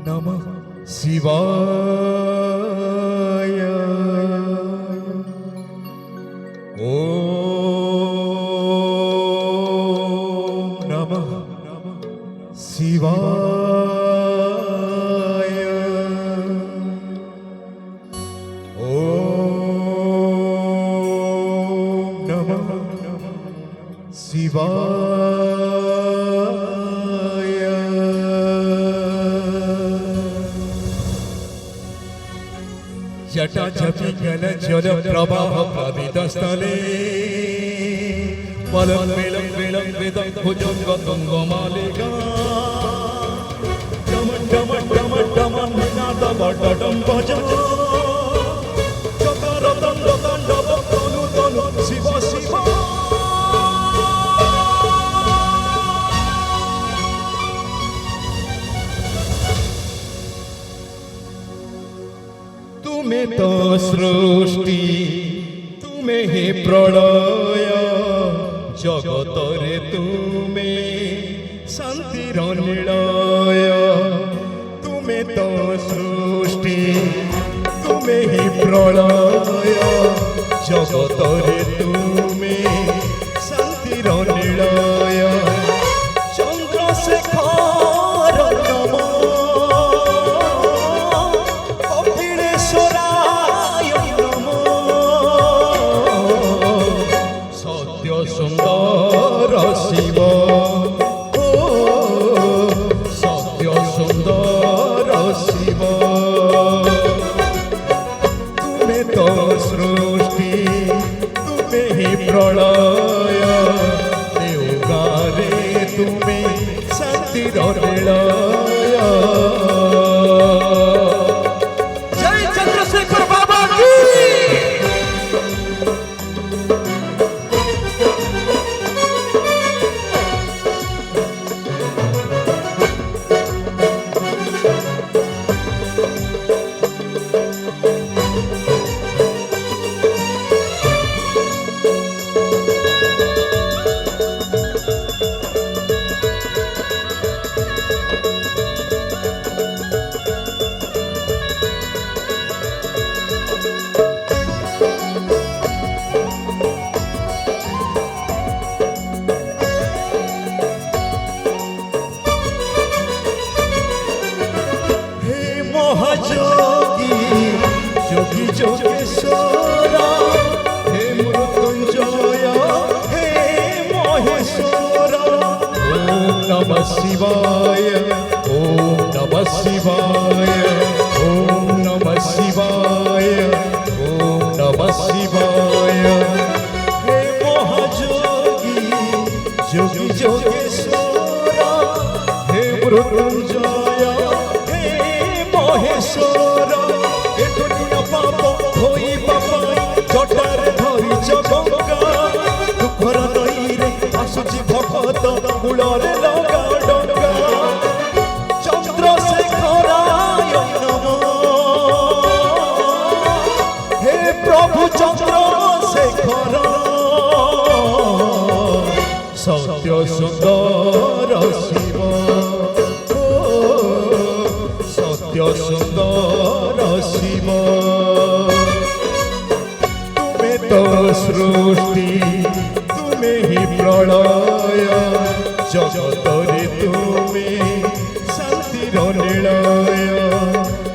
नमः शिवाय। ओम नमः शिवाय। ओम नमः शिवाय। जटा जपि गल जल प्रवाह प्रवितस्थले बलं विलं विलं विदं भुजंग तुंगमालिका demon demon demon demon Ninad बडडम भज चकर दंड दंड तनु तनु शिव शिव। तुम्हें तो सृष्टि तुम्हें ही प्रलय जगतरे तुम्हें शांतिर निलय। तुम्हें तो सृष्टि तुम्हें ही प्रलय जगतरे तुम्हें शांतिर निलय। चंद्रशेखर नमः सुंदर शिव। ओ सत्य सुंदर शिव। तुम्हें तो सृष्टि तुम्हें ही प्रलय देवगारे तुम्हें शांतिर निलय। जय चंद्रशेखर बाबा की। महाजोगी जोगी जोगेश्वरा हे मृत्युंजय हे महेश्वरा। ओम नमः शिवाय ओम नमः शिवाय ओम नमः शिवाय ओम नमः शिवाय। हे महाजोगी जोगी जोगेश्वरा हे मृत्युंजय महेश्वर। ए दुनिया पाप होई पापाई जटारे धरी गंगा दुखर नई रे आसुची भगत कूଳରେ लगा डंगा। चंद्रशेखराय नमः हे प्रभु चंद्रशेखर। सत्य सुंदर शिव। सत्य सुंदर शिव। तुम्हें तो सृष्टि तुम्हें ही प्रलय जगतरे तुम्हें शांतिर निलय।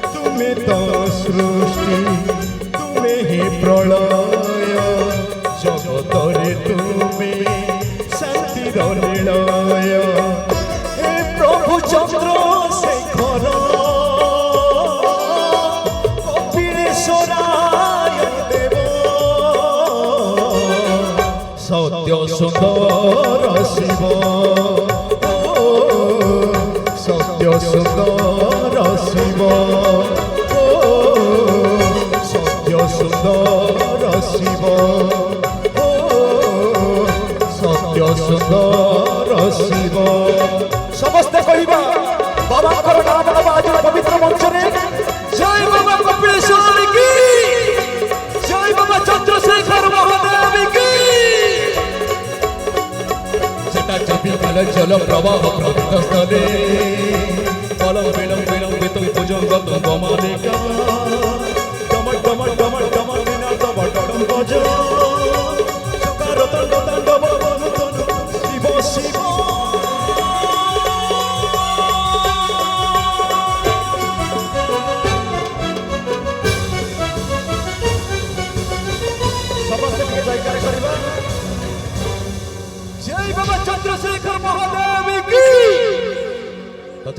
तुम्हें तो सृष्टि तुम्हें ही प्रलय जगतरे तुम्हें शांतिर निलय। हे प्रभु चंद्रशेखर सत्य सुंदर शिव। सत्य सुंदर शिव। सत्य सुंदर शिव। सत्य सुंदर शिव। समस्ते कहवा बाबा नाम आज पवित्र मंच में जय बाबा कपिलेश्वर की जय बाबा चंद्रशेखर महादेव की। जटा जपि गल जल प्रवाह प्रवितस्थले बलं विलं विलं वितं তদঙ্গ মালিকা ডম ডম ডম ডম বিনা তব ডম গজ সকার তন্ড তাণ্ডব বনু তনু শিব শিব समस्त जयकार करिबा जय बाबा चंद्रशेखर महादेव।